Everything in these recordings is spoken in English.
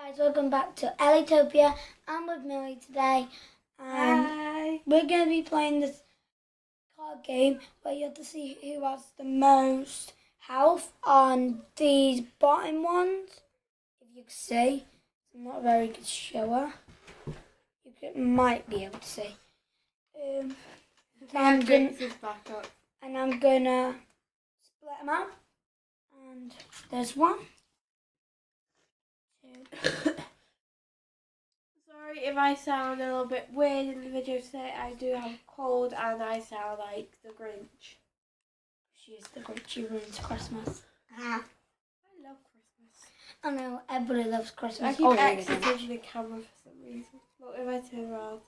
Guys, welcome back to Ellitopia. I'm with Millie today, and Hi. we're going to be playing this card game where you have to see who has the most health on these bottom ones. If you can see, I'm not a very good shower. Might be able to see. I'm gonna split them out, and there's one. Sorry if I sound a little bit weird in the video today. I do have a cold and I sound like the Grinch. She is the Grinch. She ruins Christmas. I love Christmas. I know, everybody loves Christmas. I keep exiting the camera for some reason. What if I turn around?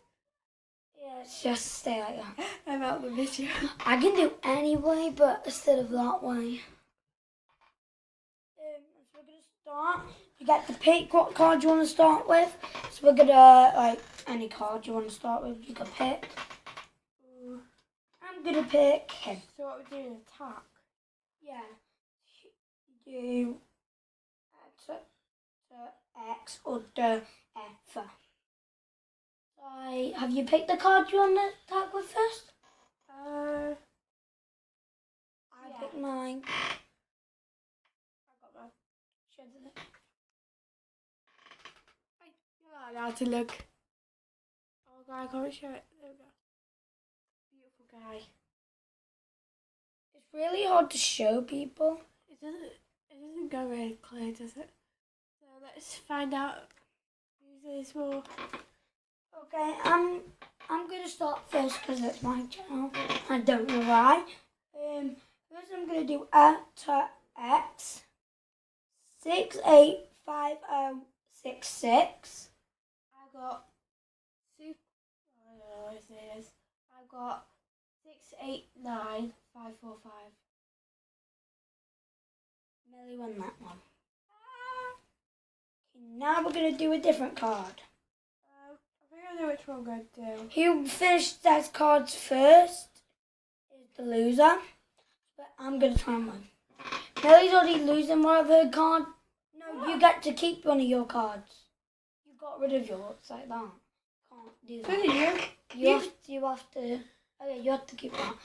Yeah, it's just stay like that. I'm out the video. I can do any way, but instead of that way. So we're going to start. You get to pick what card you want to start with. So we're going to, like, any card you want to start with, you can pick. I'm going to pick him. So what we're doing, attack? Yeah. You do X or the F. Have you picked the card you want to attack with first? I picked mine. I got mine. You're not allowed to look. Oh God, I can't show it. There we go. Beautiful guy. It's really hard to show people. It doesn't go very clear, does it? So let's find out who's this more. Okay, I'm gonna start first because it's my channel. I don't know why. First I'm gonna do X 685066. I got super. I don't know what his name is. I got 689545. Millie won that one. Okay, now we're gonna do a different card. I don't know which one I'm going to do. Who finished those cards first is the loser. But I'm going to try and win. Millie's already losing one of her cards. No, you get to keep one of your cards. You got rid of yours like that. Can't do that. So did you? You have to. Okay, you have to keep that.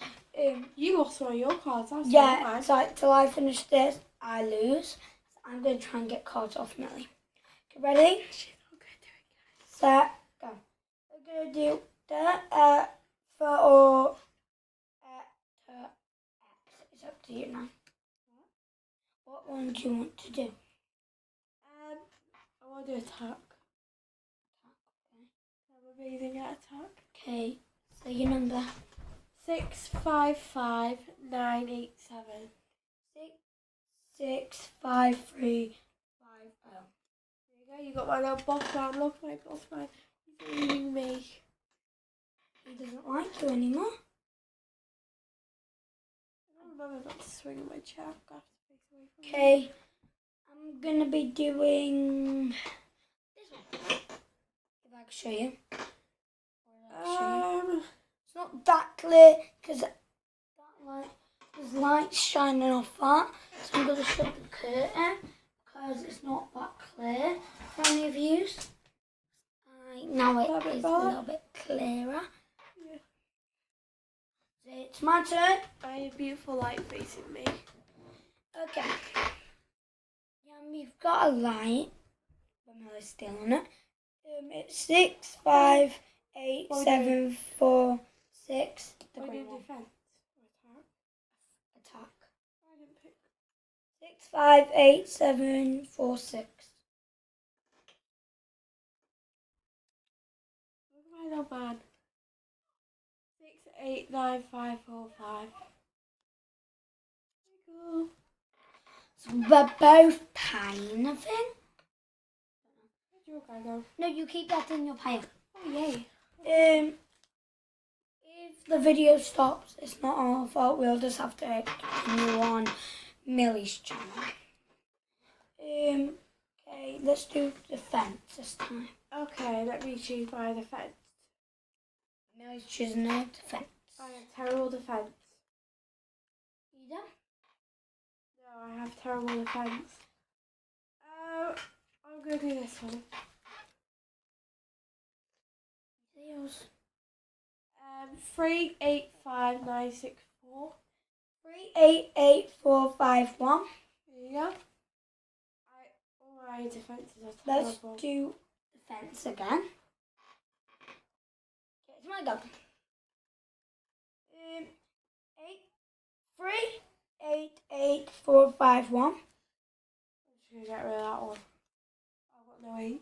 You lost one of your cards. Yeah, it's like till I finish this, I lose. So I'm going to try and get cards off Millie. Okay, ready? She's not going to do it, guys. Set. Go. We're going to do the for or X. It's up to you now. What one do you want to do? I want to do attack. Okay. I'm amazing at attack. Okay. So your number. 655987. 65350. There you go. You got my little boss man. Look, my boss man. He's leaving me. He doesn't like you anymore. I remember not to swing in my chair. I've got to face away from Okay. I'm gonna be doing this one. If I can show you. It's not that clear because there's light shining off that. So I'm gonna shut the curtain because it's not that clear for any of you. Now it is a little bit clearer. Yeah. So it's my turn. I have beautiful light facing me. Okay. Yeah, we've got a light. But Millie's still on it. It's 658746. The green one. Defense or attack? Attack. I didn't pick. 658746. Look at my little man. 689545. Cool. So we're both paying, I think. Where'd your guy go? No, you keep that in your pile. Oh yay. If the video stops, it's not our fault. We'll just have to continue on Millie's channel. Okay, let's do defense this time. Okay, let me choose my defense. Millie's choosing her defense. I have terrible defense. You done? No, I have terrible defense. I'm going to do this one. Yours. 385964. 388451. Yeah. All my defences are Let's terrible. do defence again. Okay, it's my go. 388451. I'm just going to get rid of that one. I've got no 8s.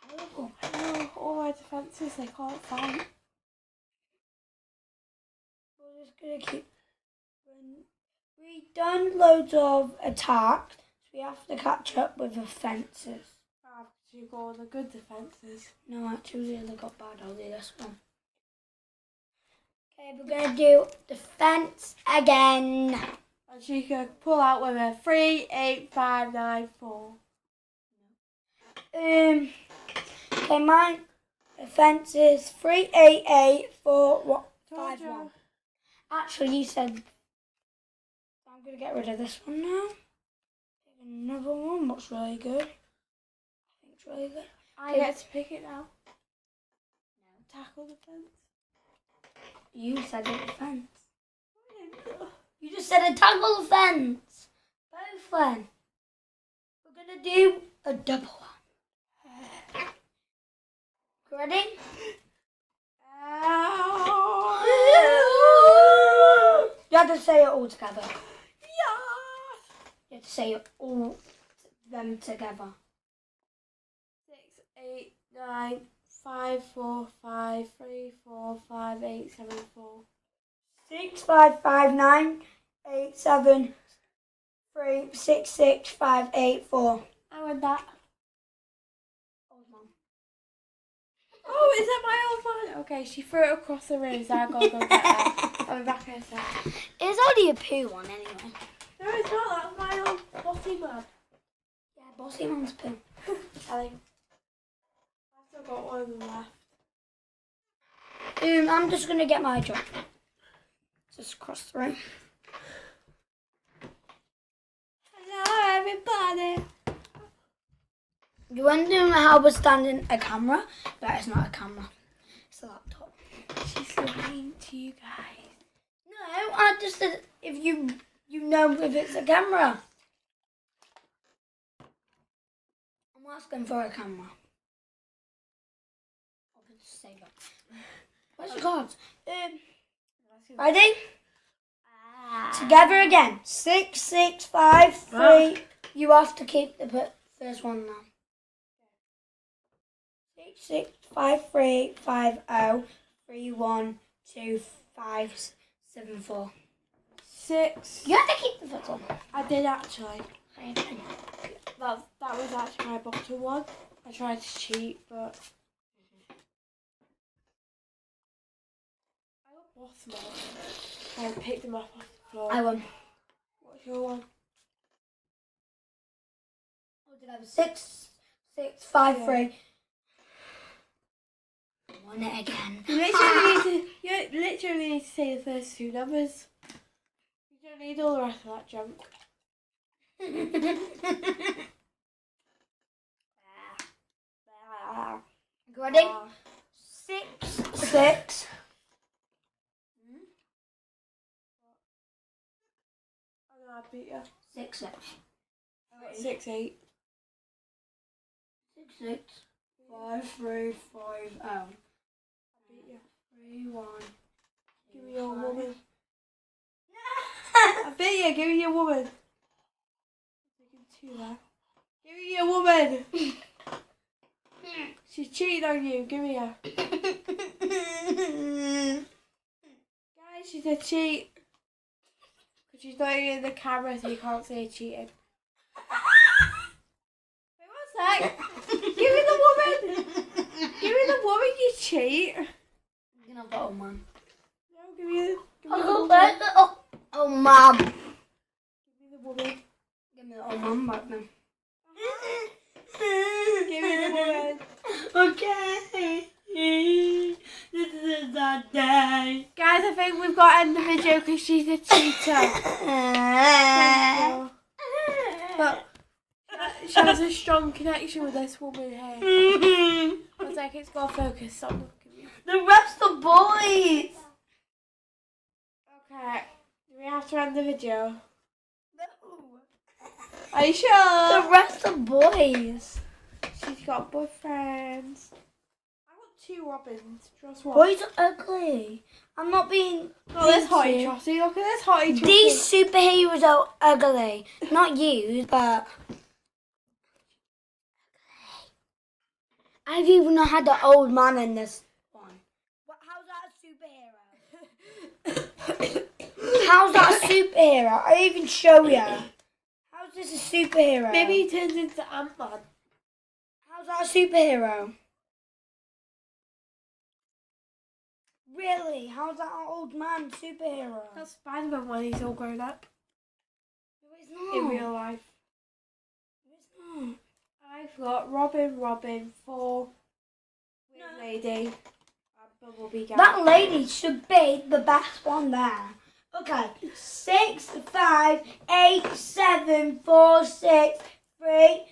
Terrible. I know, all my defences, they can't fight. We're just gonna keep. We've done loads of attacks, so we have to catch up with offences. You got all the good defences. No, actually, they got bad. I'll do this one. Okay, we're gonna do defence again. And she can pull out with a 38594. Okay, my offence is 388451. Actually, you said I'm gonna get rid of this one now. Pick another one. What's really good? I think it's really good. I get to pick it now. No. Tackle defence. You said a defence. You just said a tackle defence. Both then. We're gonna do a double one. Ready? You have to say it all together. Yeah. You have to say it all them together. 68954534587 6559873665584. I went that. Old mum. Oh, is that my old man? Okay, she threw it across the room, so I gotta go get her. I'll be back in a sec. It's only a poo one anyway. No, it's not. That's my old bossy man. Yeah, bossy mum's poo. Ellie. I've still got one of them left. I'm just gonna get my job. Just across the room. Hello, everybody. You wondering how we're standing a camera? That is not a camera. It's a laptop. She's lying to you guys. No, I just said if you know if it's a camera. I'm asking for a camera. I'll just say that. Where's your cards? Ready? Together again. 6653. You have to keep the first one now. 665350312574. 6. You have to keep the first one. I did actually. Okay. That was actually my bottom one. I tried to cheat, but I got bottom off. I picked them up off the floor. I won. What's your one? What did I have? 6653. Won it again. You literally need to say the first two numbers. You don't need all the rest of that junk. Ready? 6. I know I beat you. 6. I got 6-8. 665350. I beat you. 31. Give me your woman. I beat you. Give me your woman. I'm taking 2 there. Give me your woman. She's cheating on you. Give me her. Guys, she's a cheat. Because she's not even in the camera, so you can't say cheating. Wait, what's that? Give me the woman. Give me the woman, you cheat. You know that one, man. No, give me the woman. Oh, mom. Give me the woman. Give me the old mum back then. Give me the woman. Okay. This is our day. Guys, I think we've got to end the video because she's a cheater. Thank you. But she has a strong connection with this woman here. I was like, it's got focus. Stop looking at me. The rest of boys. Okay. Do we have to end the video? No. Are you sure? The rest of boys. She's got boyfriends. I want 2 Robins. Just one. Boys are ugly. I'm not being. Oh, this hottie trotty. Look at this hottie trotty. These superheroes are ugly. Not you, but. I've even had the old man in this one. But how's that a superhero? How's that a superhero? I even show you. How's this a superhero? Maybe he turns into Ant-Man. How's that a superhero? Really? How's that an old man superhero? That's Spider-Man when he's all grown up. No, it's not. In real life. No, it's not. I've got Robin, 4, Weird Lady, and Bumblebee Guy. That lady should be the best one there. Okay. 6, 5, 8, 7, 4, 6, 3,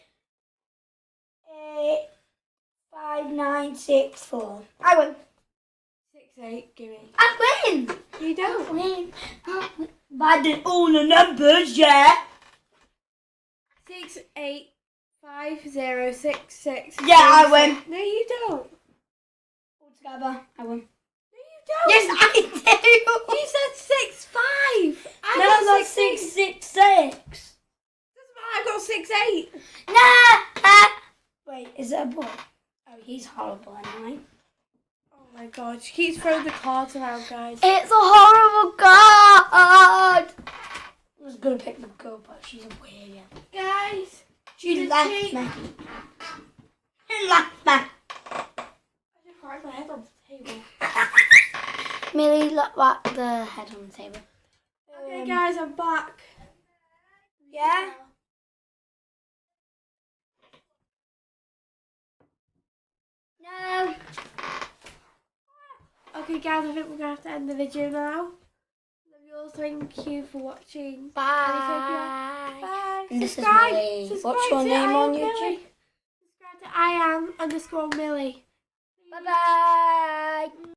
8, 5, 9, 6, 4. I win. 6, 8, give me. I win. You don't. I win. But I did all the numbers, yeah. 6, 8, 5, 0, 6, 6. Yeah, I win. No, you don't. All together, I win. No, you don't. Yes, I do. You said 6, 5. I No, got that's 6, 6, 8. 6, 6. Doesn't matter. I got 6, 8. Nah. Wait, is it a boy? Oh, he's horrible anyway. Oh my god, she keeps throwing the cards around, guys. It's a horrible card. I was gonna pick the girl, but she's a weird. Guys, She left me. She left me. I just cracked my head on the table. Millie, look back the head on the table. Okay, guys, I'm back. Yeah? No. Okay, guys, I think we're gonna have to end the video now. Love you all. Thank you for watching. Bye. Bye. And this is Subscribe. Millie. Subscribe What's your to name I on Am YouTube? Millie. Subscribe to I Am _Millie. Bye-bye.